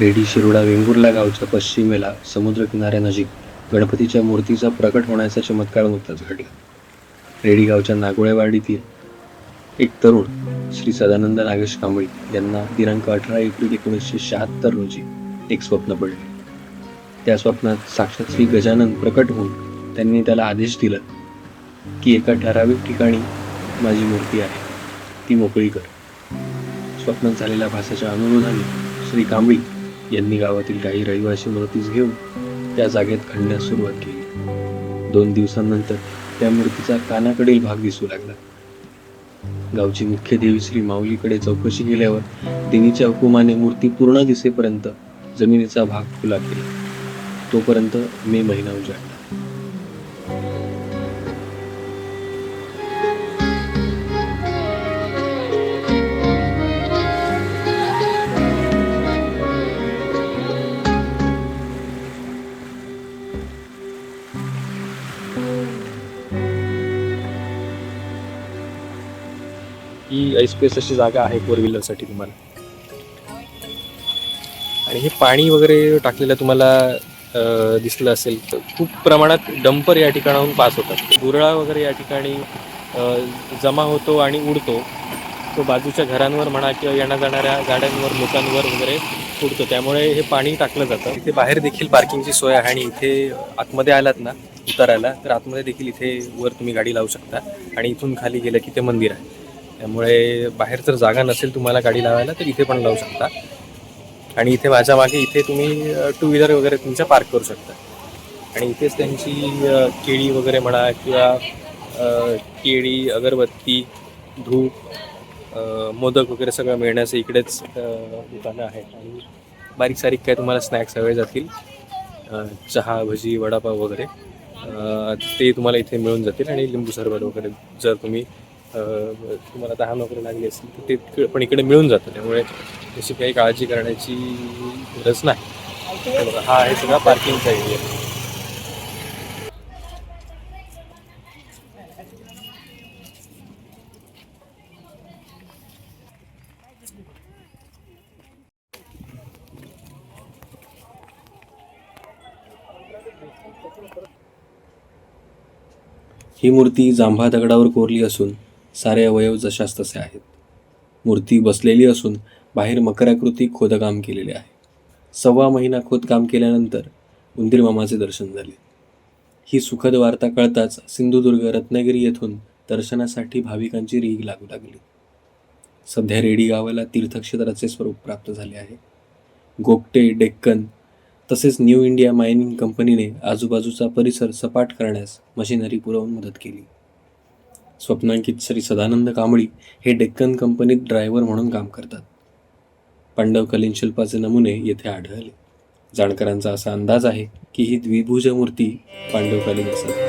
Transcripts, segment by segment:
Ready Shiroda Vengurla गावच्या पश्चिमेला समुद्रकिनाऱ्यानजीक गणपतीच्या मूर्तीचा प्रकट होण्याचा चमत्कार नुकताच घडला. रेडी गावच्या नागोळेवाडीतील एक तरुण श्री सदानंद नागेश कांबळी यांना दिनांक 18 एप्रिल 1976 रोजी एक स्वप्न पडले. त्या स्वप्नात साक्षात श्री गजानन प्रकट होऊन त्यांनी त्याला आदेश दिला की एका ठराविक ठिकाणी माझी मूर्ती आहे, ती मोकळी कर. स्वप्नात झालेल्या भासाच्या अनुरोधाने श्री कांबळी यांनी गावातील काही रहिवासी नोटीस घेऊन त्या जागेत खणण्यास सुरुवात केली. 2 दिवसांनंतर त्या मूर्तीचा कानाकडील भाग दिसू लागला. गावची मुख्य देवी श्री माऊलीकडे चौकशी केल्यावर देवीच्या हुकुमाने मूर्ती पूर्ण दिसेपर्यंत जमिनीचा भाग खुला केला. तोपर्यंत मे महिना उजाडला. ही ऐसपेस अशी जागा आहे 4 व्हीलरसाठी तुम्हाला. आणि हे पाणी वगैरे टाकलेलं तुम्हाला दिसलं असेल तर खूप प्रमाणात डंपर या ठिकाणाहून पास होतात. गुरळा वगैरे या ठिकाणी जमा होतो आणि उडतो. तो बाजूच्या घरांवर म्हणा किंवा येण्या जाणाऱ्या गाड्यांवर लोकांवर वगैरे उडतो. त्यामुळे हे पाणी टाकलं जातं. इथे बाहेर देखील पार्किंगची सोय आहे आणि इथे आतमध्ये आलात ना उतारायला तर आतमध्ये देखील इथे वर तुम्ही गाडी लावू शकता. आणि इथून खाली गेलं की ते मंदिर आहे. त्यामुळे बाहेर जर जागा नसेल तुम्हाला गाडी लावायला तर इथे पण लावू शकता. आणि इथे माझ्या मागे इथे तुम्ही 2 व्हीलर वगैरे तुमच्या पार्क करू शकता. आणि इथेच त्यांची केळी वगैरे म्हणा किंवा केळी, अगरबत्ती, धूप, मोदक वगैरे सगळं मिळण्याचं इकडेच दुकानं आहेत. आणि बारीक सारीक काय तुम्हाला स्नॅक्स हवे जातील, चहा, भजी, वडापाव वगैरे ते तुम्हाला इथे मिळून जातील. आणि लिंबू सरबत वगैरे जर तुम्हाला तहान वगैरे लागली असेल तर ते पण इकडे मिळून जातं. त्यामुळे तशी काही काळजी करण्याची गरज नाही. हा आहे सगळा पार्किंगचा एरिया. ही मूर्ती जांभा दगडावर कोरली असून सारे अवयव जशास तसे आहेत. मूर्ती बसलेली असून बाहेर मकराकृती खोदकाम केलेले आहे. 1.25 महिना खोदकाम केल्यानंतर उंदीर मामाचे दर्शन झाले. ही सुखद वार्ता कळताच सिंधुदुर्ग, रत्नागिरी येथून दर्शनासाठी भाविकांची रीघ लागू लागली. सध्या रेडी गावाला तीर्थक्षेत्राचे स्वरूप प्राप्त झाले आहे. गोगटे, डेक्कन तसेच न्यू इंडिया मायनिंग कंपनीने आजूबाजूचा परिसर सपाट करण्यास मशिनरी पुरवून मदत केली. स्वप्नांकित श्री सदानंद कांबळी हे डेक्कन कंपनीत ड्रायव्हर म्हणून काम करतात. पांडवकालीन शिल्पाचे नमुने येथे आढळले. जाणकारांचा असा अंदाज आहे की ही द्विभुज मूर्ती पांडवकालीन असावी.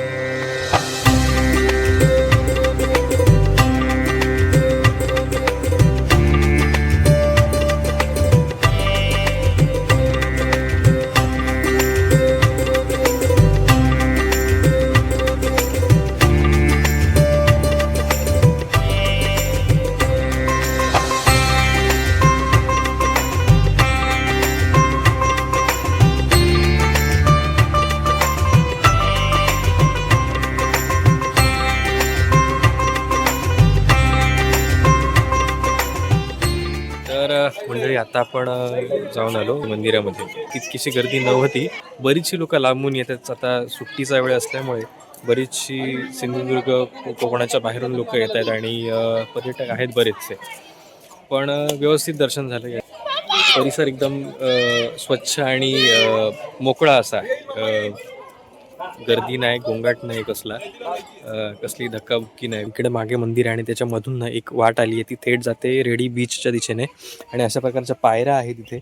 मंडळी आता आपण जाऊन आलो मंदिरामध्ये. तितकीशी गर्दी नव्हती. बरीचशी लोक लांबून येतात. आता सुट्टीचा वेळ असल्यामुळे बरीचशी सिंधुदुर्ग, कोकणाच्या बाहेरून लोक येत आहेत आणि पर्यटक आहेत बरेचसे. पण व्यवस्थित दर्शन झालं. परिसर एकदम स्वच्छ आणि मोकळा असा आहे. गर्दी नाही, गोंगाट नाही, कसली धक्काबुक्की नाही. इकडे मागे मंदिर आहे आणि त्याच्यामधून ना एक वाट आली आहे, ती थेट जाते रेडी बीचच्या दिशेने. आणि अशा प्रकारच्या पायऱ्या आहेत तिथे.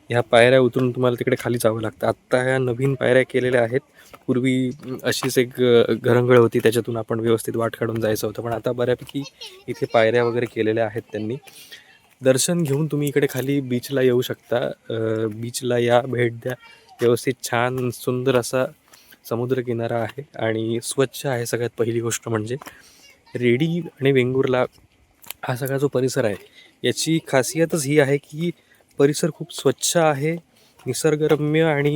ह्या पायऱ्या उतरून तुम्हाला तिकडे खाली जावं लागतं. आत्ता ह्या नवीन पायऱ्या केलेल्या आहेत. पूर्वी अशीच एक घरंगळ होती, त्याच्यातून आपण व्यवस्थित वाट काढून जायचं होतं. पण आता बऱ्यापैकी इथे पायऱ्या वगैरे केलेल्या आहेत त्यांनी. दर्शन घेऊन तुम्ही इकडे खाली बीचला येऊ शकता. बीचला या, भेट द्या. व्यवस्थित छान सुंदर असा समुद्रकिनारा आहे आणि स्वच्छ आहे. सगळ्यात पहिली गोष्ट म्हणजे रेडी आणि वेंगुर्ला हा सगळा जो परिसर आहे याची खासियतच ही आहे की परिसर खूप स्वच्छ आहे, निसर्गरम्य आणि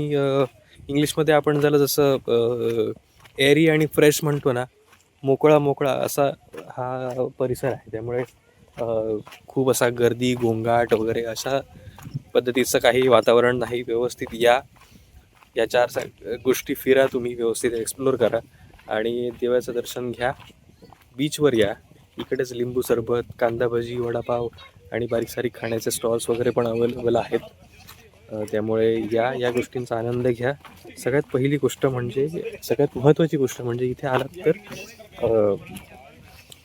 इंग्लिशमध्ये आपण ज्याला जसं एअरी आणि फ्रेश म्हणतो ना, मोकळा मोकळा असा हा परिसर आहे. त्यामुळे खूप असा गर्दी गोंगाट वगैरे अशा पद्धतीचं काही वातावरण नाही. व्यवस्थित या 4 गोष्टी फिरा, तुम्ही व्यवस्थित एक्सप्लोर करा आणि देवाचं दर्शन घ्या. बीचवर या. इकडेच लिंबू सरबत, कांदा भजी, वडापाव आणि बारीक सारीक खाण्याचे स्टॉल्स वगैरे पण अवेलेबल आहेत. त्यामुळे या गोष्टींचा आनंद घ्या. सगळ्यात पहिली गोष्ट म्हणजे, सगळ्यात महत्त्वाची गोष्ट म्हणजे इथे आलात तर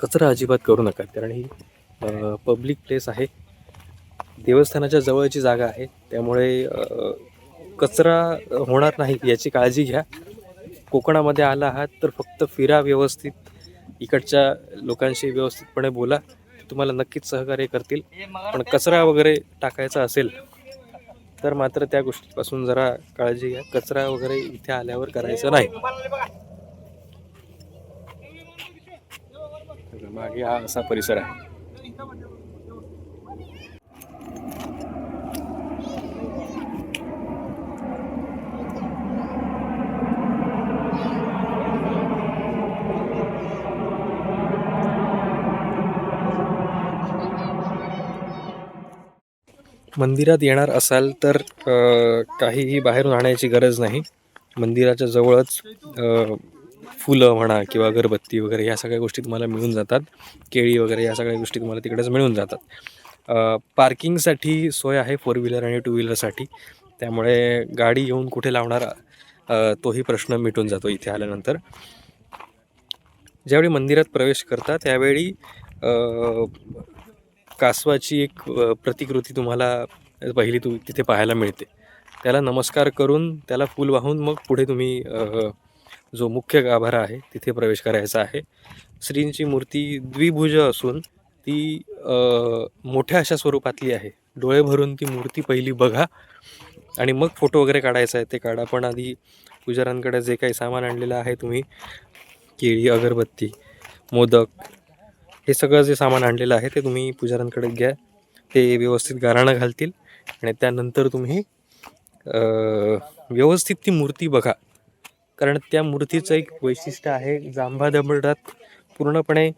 कचरा अजिबात करू नका, कारण ही पब्लिक प्लेस आहे, देवस्थानाच्या जवळची जागा आहे. त्यामुळे कचरा होणार नाही याची काळजी घ्या. कोकणामध्ये आला आहात तर फक्त फिरा व्यवस्थित, इकडच्या लोकांशी व्यवस्थितपणे बोला, तुम्हाला नक्कीच सहकार्य करतील. पण कचरा वगैरे टाकायचा असेल तर मात्र त्या गोष्टीपासून जरा काळजी घ्या. कचरा वगैरे इथे आल्यावर करायचं नाही. मागे हा असा परिसर आहे. मंदिरात येणार असाल तर काहीही बाहेरून आणायची गरज नाही. मंदिराच्या जवळच फुलं म्हणा किंवा अगरबत्ती वगैरे या सगळ्या गोष्टी तुम्हाला मिळून जातात. केळी वगैरे या सगळ्या गोष्टी तुम्हाला तिकडेच मिळून जातात. पार्किंगसाठी सोय आहे 4 व्हीलर आणि 2 व्हीलरसाठी. त्यामुळे गाडी येऊन कुठे लावणार तोही प्रश्न मिटून जातो इथे आल्यानंतर. ज्यावेळी मंदिरात प्रवेश करता त्यावेळी कासवाची एक प्रतिकृती तुम्हाला पहिली तिथे पाहायला मिळते. त्याला नमस्कार करून त्याला फूल वाहून मग पुढे तुम्ही जो मुख्य गाभारा आहे तिथे प्रवेश करायचा आहे. श्रींची मूर्ती द्विभुज असून ती मोठ्या अशा स्वरूपातली आहे. डोळे भरून ती मूर्ती पहिली बघा आणि मग फोटो वगैरे काढायचा आहे ते काढा. पण आधी पुजाऱ्यांकडे जे काही सामान आणलेलं आहे तुम्ही, केळी, अगरबत्ती, मोदक, हे सगळं जे सामान आणलेलं आहे ते तुम्ही पुजाऱ्यांकडे घ्या. ते व्यवस्थित गाराणं घालतील आणि त्यानंतर तुम्ही व्यवस्थित ती मूर्ती बघा, कारण त्या मूर्तीचं एक वैशिष्ट्य आहे. जांभा दगडात पूर्णपणे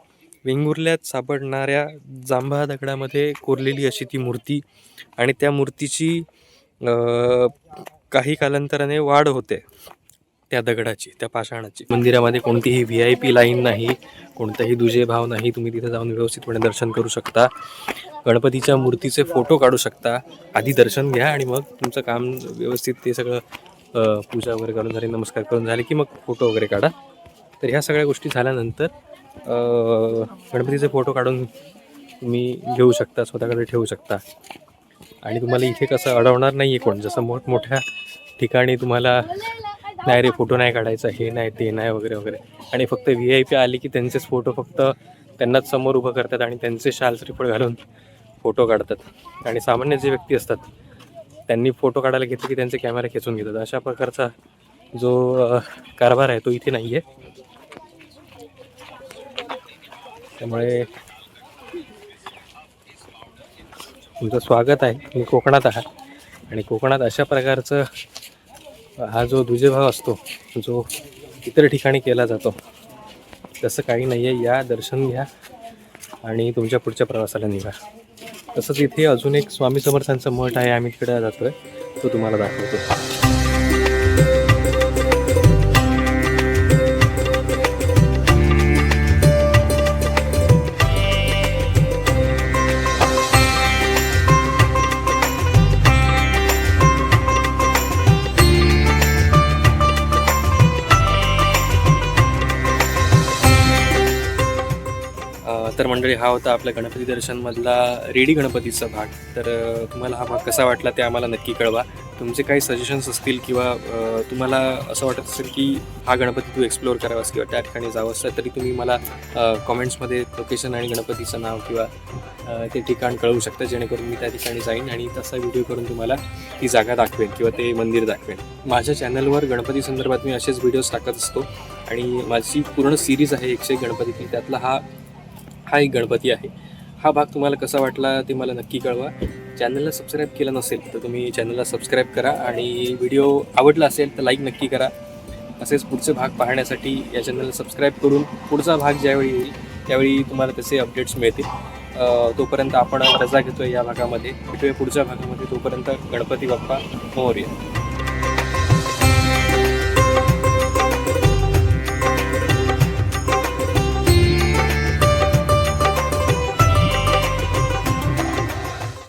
वेंगुर्ल्यात सापडणाऱ्या जांभा दगडामध्ये कोरलेली अशी ती मूर्ती आणि त्या मूर्तीची काही कालांतराने वाढ होते त्या दगडाची, त्या पाषाणाची. मंदिरामध्ये कोणतीही VIP लाईन नाही, कोणताही दुजे भाव नाही. तुम्ही तिथे जाऊन व्यवस्थितपणे दर्शन करू शकता. गणपतीच्या मूर्तीचे फोटो काढू शकता. आधी दर्शन घ्या आणि मग तुमचं काम व्यवस्थित ते सगळं पूजा वगैरे करून झाली, नमस्कार करून झाले की मग फोटो वगैरे काढा. तर ह्या सगळ्या गोष्टी झाल्यानंतर गणपतीचे फोटो काढून तुम्ही घेऊ शकता, स्वतःकडे ठेवू शकता. आणि तुम्हाला इथे कसं अडवणार नाही आहे कोण. जसं मोठमोठ्या ठिकाणी तुम्हाला नाही रे फोटो नाही काढायचा, हे नाही ते नाही वगैरे वगैरे, आणि फक्त VIP आले की त्यांचेच फोटो फक्त त्यांनाच समोर उभं करतात आणि त्यांचे शाल श्रीफळ घालून फोटो काढतात. आणि सामान्य जे व्यक्ती असतात त्यांनी फोटो काढायला घेतले की त्यांचे कॅमेरा खेचून घेतात. अशा प्रकारचा जो कारभार आहे तो इथे नाही आहे. त्यामुळे तुमचं स्वागत आहे. तुम्ही कोकणात आहात आणि कोकणात अशा प्रकारचं हा जो दुजेभाव असतो जो इतर ठिकाणी केला जातो तसं काही नाही आहे. या, दर्शन घ्या आणि तुमच्या पुढच्या प्रवासाला निघा. तसंच इथे अजून एक स्वामी समर्थांचं मठ आहे, आम्ही तिकडे जातो आहे, तो तुम्हाला दाखवतो. तर मंडळी, हा होता आपल्या गणपती दर्शनमधला रेडी गणपतीचा भाग. तर तुम्हाला हा भाग कसा वाटला ते आम्हाला नक्की कळवा. तुमचे काही सजेशन्स असतील किंवा तुम्हाला असं वाटत असेल की हा गणपती तू एक्सप्लोअर करावास किंवा त्या ठिकाणी जावंस, तरी तुम्ही मला कॉमेंट्समध्ये लोकेशन आणि गणपतीचं नाव किंवा ते ठिकाण कळवू शकता, जेणेकरून मी त्या ठिकाणी जाईन आणि तसा व्हिडिओ करून तुम्हाला ती जागा दाखवेन किंवा ते मंदिर दाखवेन. माझ्या चॅनलवर गणपती संदर्भात मी असेच व्हिडिओज टाकत असतो आणि माझी पूर्ण सिरीज आहे 101 गणपतीची, त्यातला हा एक गणपती आहे. हा भाग तुम्हाला कसा वाटला ते मला नक्की कळवा. चॅनलला सबस्क्राईब केलं नसेल तर तुम्ही चॅनलला सबस्क्राईब करा आणि व्हिडिओ आवडला असेल तर लाईक नक्की करा. असेच पुढचे भाग पाहण्यासाठी या चॅनलला सबस्क्राईब करून पुढचा भाग ज्यावेळी येईल त्यावेळी तुम्हाला त्याचे अपडेट्स मिळतील. तोपर्यंत आपण रजा घेतोय या भागामध्ये. भेटूया पुढच्या भागामध्ये. तोपर्यंत गणपती बाप्पा मोरया.